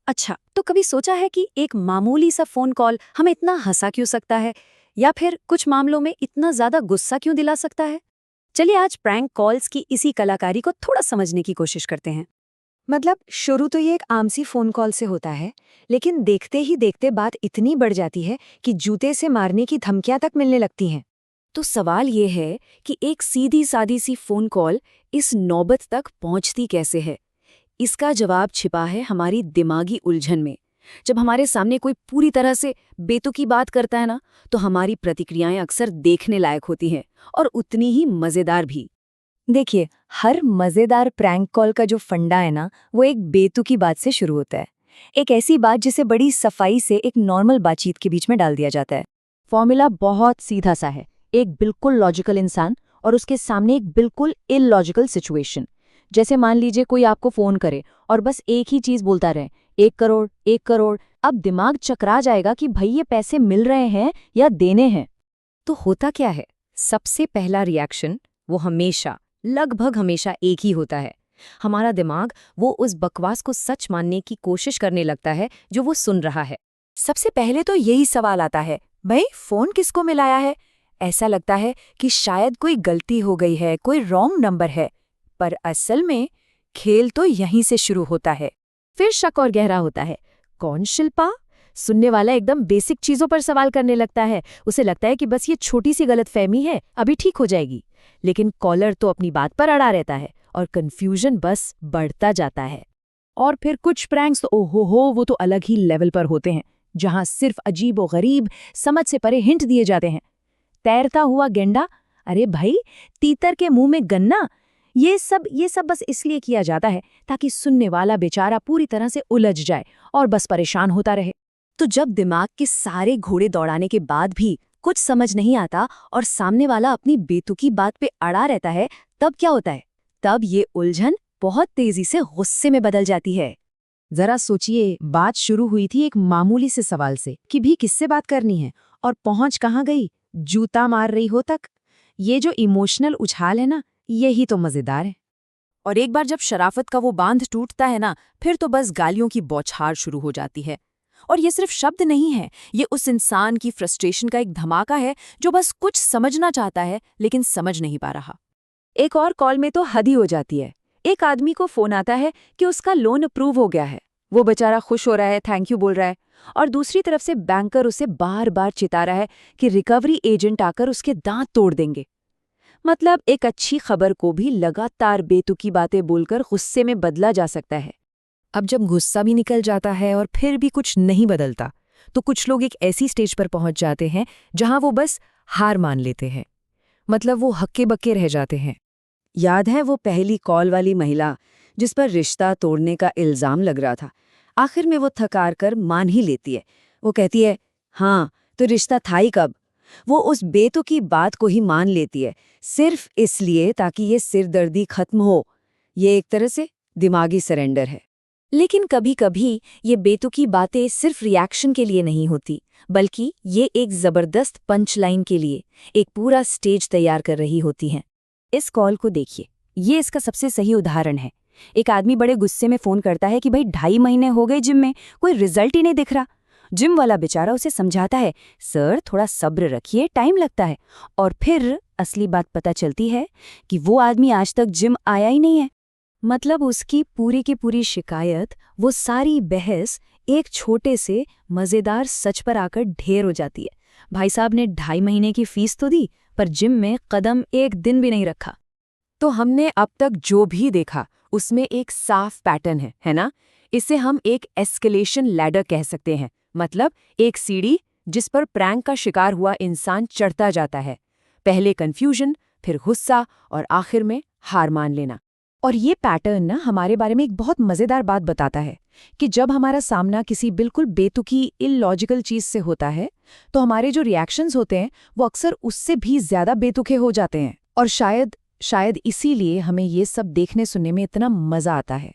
अच्छा, तो कभी सोचा है कि एक मामूली सा फोन कॉल हमें इतना हंसा क्यों सकता है, या फिर कुछ मामलों में इतना ज्यादा गुस्सा क्यों दिला सकता है? चलिए आज प्रैंक कॉल्स की इसी कलाकारी को थोड़ा समझने की कोशिश करते हैं। मतलब शुरू तो ये एक आम सी फोन कॉल से होता है, लेकिन देखते ही देखते बात इतनी बढ़ जाती है कि जूते से मारने की धमकियां तक मिलने लगती हैं। तो सवाल ये है कि एक सीधी सादी सी फोन कॉल इस नौबत तक पहुंचती कैसे है? इसका जवाब छिपा है हमारी दिमागी उलझन में। जब हमारे सामने कोई पूरी तरह से बेतुकी बात करता है ना, तो हमारी प्रतिक्रियाएं अक्सर देखने लायक होती हैं और उतनी ही मजेदार भी। देखिए, हर मजेदार प्रैंक कॉल का जो फंडा है ना, वो एक बेतुकी बात से शुरू होता है। एक ऐसी बात जिसे बड़ी सफाई से एक नॉर्मल बातचीत के बीच में डाल दिया जाता है। फॉर्मूला बहुत सीधा सा है। एक बिल्कुल लॉजिकल इंसान और उसके सामने एक बिल्कुल इलॉजिकल सिचुएशन। जैसे मान लीजिए कोई आपको फोन करे और बस एक ही चीज बोलता रहे, 1 करोड़ 1 करोड़। अब दिमाग चकरा जाएगा कि भाई ये पैसे मिल रहे हैं या देने हैं। तो होता क्या है? सबसे पहला रिएक्शन वो हमेशा, लगभग हमेशा एक ही होता है। हमारा दिमाग वो उस बकवास को सच मानने की कोशिश करने लगता है जो वो सुन रहा है। सबसे पहले तो यही सवाल आता है, भाई फोन किसको मिलाया है? ऐसा लगता है कि शायद कोई गलती हो गई है, कोई रॉन्ग नंबर है। पर असल में खेल तो यहीं से शुरू होता है। फिर शक और गहरा होता है। कौन शिल्पा? सुनने वाला एकदम बेसिक चीजों पर सवाल करने लगता है। उसे लगता है कि बस ये छोटी सी गलतफहमी है, अभी ठीक हो जाएगी। लेकिन कॉलर तो अपनी बात पर अड़ा रहता है और कंफ्यूजन बस बढ़ता जाता है। और फिर कुछ प्रैंक्स तो ओहो हो, वो तो अलग ही लेवल पर होते हैं, जहां सिर्फ अजीब और गरीब, समझ से परे हिंट दिए जाते हैं। तैरता हुआ गेंडा, अरे भाई तीतर के मुंह में गन्ना। ये सब बस इसलिए किया जाता है ताकि सुनने वाला बेचारा पूरी तरह से उलझ जाए और बस परेशान होता रहे। तो जब दिमाग के सारे घोड़े दौड़ाने के बाद भी कुछ समझ नहीं आता और सामने वाला अपनी बेतुकी बात पे अड़ा रहता है, तब क्या होता है? तब ये उलझन बहुत तेजी से गुस्से में बदल जाती है। जरा सोचिए, बात शुरू हुई थी एक मामूली से सवाल से कि भी किससे बात करनी है, और पहुंच कहाँ गई? जूता मार रही हो तक। ये जो इमोशनल उछाल है ना, यही तो मजेदार है। और एक बार जब शराफत का वो बांध टूटता है ना, फिर तो बस गालियों की बौछार शुरू हो जाती है। और ये सिर्फ शब्द नहीं है, ये उस इंसान की फ्रस्ट्रेशन का एक धमाका है जो बस कुछ समझना चाहता है लेकिन समझ नहीं पा रहा। एक और कॉल में तो हद ही हो जाती है। एक आदमी को फोन आता है कि उसका लोन अप्रूव हो गया है। वो बेचारा खुश हो रहा है, थैंक यू बोल रहा है, और दूसरी तरफ से बैंकर उसे बार बार चिता रहा है कि रिकवरी एजेंट आकर उसके दांत तोड़ देंगे। मतलब एक अच्छी खबर को भी लगातार बेतुकी बातें बोलकर गुस्से में बदला जा सकता है। अब जब गुस्सा भी निकल जाता है और फिर भी कुछ नहीं बदलता, तो कुछ लोग एक ऐसी स्टेज पर पहुंच जाते हैं जहां वो बस हार मान लेते हैं। मतलब वो हक्के बक्के रह जाते हैं। याद है वो पहली कॉल वाली महिला जिस पर रिश्ता तोड़ने का इल्जाम लग रहा था? आखिर में वो थकार कर मान ही लेती है। वो कहती है, हाँ तो रिश्ता था ही कब। वो उस बेतुकी बात को ही मान लेती है, सिर्फ इसलिए ताकि ये सिरदर्दी खत्म हो। ये एक तरह से दिमागी सरेंडर है। लेकिन कभी कभी ये बेतुकी बातें सिर्फ रिएक्शन के लिए नहीं होती, बल्कि ये एक जबरदस्त पंच लाइन के लिए एक पूरा स्टेज तैयार कर रही होती हैं। इस कॉल को देखिए, ये इसका सबसे सही उदाहरण है। एक आदमी बड़े गुस्से में फोन करता है कि भाई 2.5 महीने हो गए जिम में, कोई रिजल्ट ही नहीं दिख रहा। जिम वाला बेचारा उसे समझाता है, सर थोड़ा सब्र रखिए, टाइम लगता है। और फिर असली बात पता चलती है कि वो आदमी आज तक जिम आया ही नहीं है। मतलब उसकी पूरी की पूरी शिकायत, वो सारी बहस एक छोटे से मजेदार सच पर आकर ढेर हो जाती है। भाई साहब ने 2.5 महीने की फीस तो दी, पर जिम में कदम एक दिन भी नहीं रखा। तो हमने अब तक जो भी देखा उसमें एक साफ पैटर्न है ना? इसे हम एक एस्केलेशन लैडर कह सकते हैं। मतलब एक सीढ़ी जिस पर प्रैंक का शिकार हुआ इंसान चढ़ता जाता है। पहले कंफ्यूजन, फिर गुस्सा और आखिर में हार मान लेना। और ये पैटर्न ना हमारे बारे में एक बहुत मजेदार बात बताता है कि जब हमारा सामना किसी बिल्कुल बेतुकी इलॉजिकल चीज से होता है, तो हमारे जो रिएक्शंस होते हैं वो अक्सर उससे भी ज्यादा बेतुके हो जाते हैं। और शायद इसीलिए हमें ये सब देखने सुनने में इतना मजा आता है।